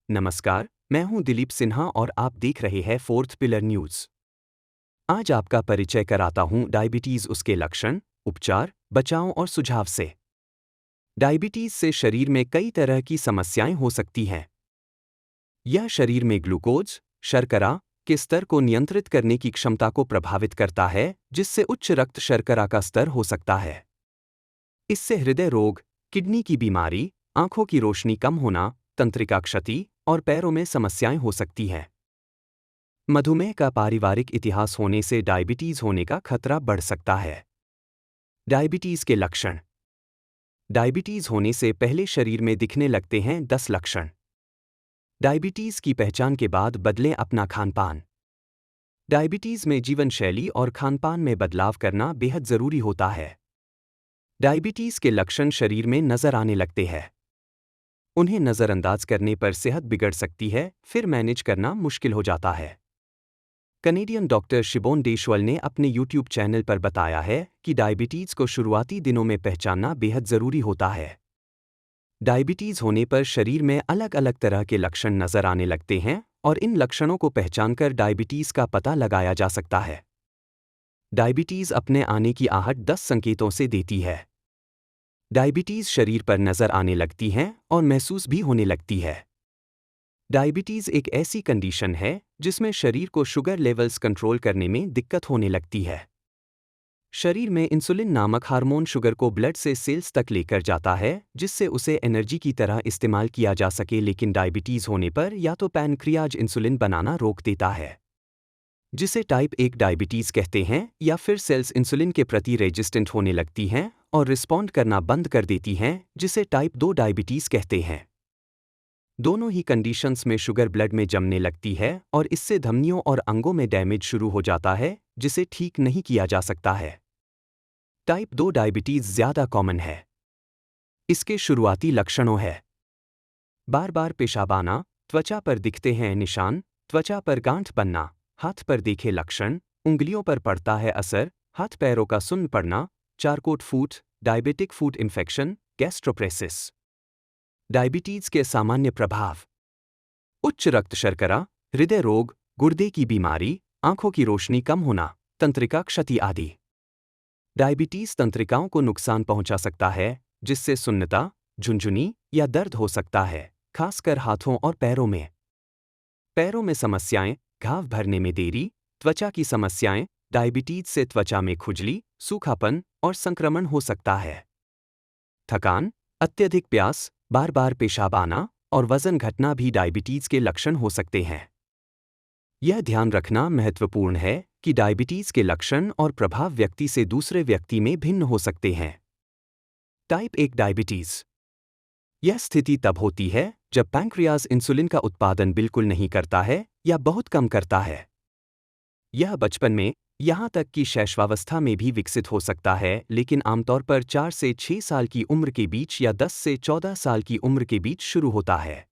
नमस्कार, मैं हूं दिलीप सिन्हा और आप देख रहे हैं फोर्थ पिलर न्यूज। आज आपका परिचय कराता हूं डायबिटीज, उसके लक्षण, उपचार, बचाव और सुझाव से। डायबिटीज से शरीर में कई तरह की समस्याएं हो सकती हैं। यह शरीर में ग्लूकोज, शर्करा के स्तर को नियंत्रित करने की क्षमता को प्रभावित करता है, जिससे उच्च रक्त शर्करा का स्तर हो सकता है। इससे हृदय रोग, किडनी की बीमारी, आंखों की रोशनी कम होना, तंत्रिका क्षति और पैरों में समस्याएं हो सकती हैं। मधुमेह का पारिवारिक इतिहास होने से डायबिटीज होने का खतरा बढ़ सकता है। डायबिटीज के लक्षण। डायबिटीज होने से पहले शरीर में दिखने लगते हैं 10 लक्षण। डायबिटीज की पहचान के बाद बदलें अपना खानपान। डायबिटीज में जीवन शैली और खानपान में बदलाव करना बेहद जरूरी होता है। डायबिटीज के लक्षण शरीर में नजर आने लगते हैं। उन्हें नजरअंदाज करने पर सेहत बिगड़ सकती है, फिर मैनेज करना मुश्किल हो जाता है। कनेडियन डॉक्टर शिबोन डेशवाल ने अपने YouTube चैनल पर बताया है कि डायबिटीज को शुरुआती दिनों में पहचानना बेहद जरूरी होता है। डायबिटीज होने पर शरीर में अलग अलग तरह के लक्षण नजर आने लगते हैं और इन लक्षणों को पहचानकर डायबिटीज का पता लगाया जा सकता है। डायबिटीज अपने आने की आहट 10 संकेतों से देती है। डायबिटीज शरीर पर नजर आने लगती हैं और महसूस भी होने लगती है। डायबिटीज एक ऐसी कंडीशन है जिसमें शरीर को शुगर लेवल्स कंट्रोल करने में दिक्कत होने लगती है। शरीर में इंसुलिन नामक हार्मोन शुगर को ब्लड से सेल्स तक लेकर जाता है, जिससे उसे एनर्जी की तरह इस्तेमाल किया जा सके, लेकिन डायबिटीज होने पर या तो पैनक्रियाज इंसुलिन बनाना रोक देता है, जिसे टाइप 1 डायबिटीज कहते हैं, या फिर सेल्स इंसुलिन के प्रति रेजिस्टेंट होने लगती हैं और रिस्पॉन्ड करना बंद कर देती हैं, जिसे टाइप 2 डायबिटीज कहते हैं। दोनों ही कंडीशंस में शुगर ब्लड में जमने लगती है और इससे धमनियों और अंगों में डैमेज शुरू हो जाता है, जिसे ठीक नहीं किया जा सकता है। टाइप 2 डायबिटीज ज़्यादा कॉमन है। इसके शुरुआती लक्षणों है बार बार पेशाब आना, त्वचा पर दिखते हैं निशान, त्वचा पर गांठ बनना, हाथ पर देखे लक्षण, उंगलियों पर पड़ता है असर, हाथ पैरों का सुन्न पड़ना, चारकोट फूट, डायबिटिक फूट इन्फेक्शन, गैस्ट्रोप्रेसिस। डायबिटीज के सामान्य प्रभाव: उच्च रक्त शर्करा, हृदय रोग, गुर्दे की बीमारी, आंखों की रोशनी कम होना, तंत्रिका क्षति आदि। डायबिटीज तंत्रिकाओं को नुकसान पहुंचा सकता है, जिससे सुन्नता, झुनझुनी या दर्द हो सकता है, खासकर हाथों और पैरों में। पैरों में समस्याएं, घाव भरने में देरी, त्वचा की समस्याएं, डायबिटीज से त्वचा में खुजली, सूखापन और संक्रमण हो सकता है। थकान, अत्यधिक प्यास, बार बार पेशाब आना और वजन घटना भी डायबिटीज के लक्षण हो सकते हैं। यह ध्यान रखना महत्वपूर्ण है कि डायबिटीज के लक्षण और प्रभाव व्यक्ति से दूसरे व्यक्ति में भिन्न हो सकते हैं। Type 1 diabetes. यह स्थिति तब होती है जब पैंक्रियाज इंसुलिन का उत्पादन बिल्कुल नहीं करता है या बहुत कम करता है। यह बचपन में, यहाँ तक कि शैशवावस्था में भी विकसित हो सकता है, लेकिन आमतौर पर 4 से 6 साल की उम्र के बीच या 10 से 14 साल की उम्र के बीच शुरू होता है।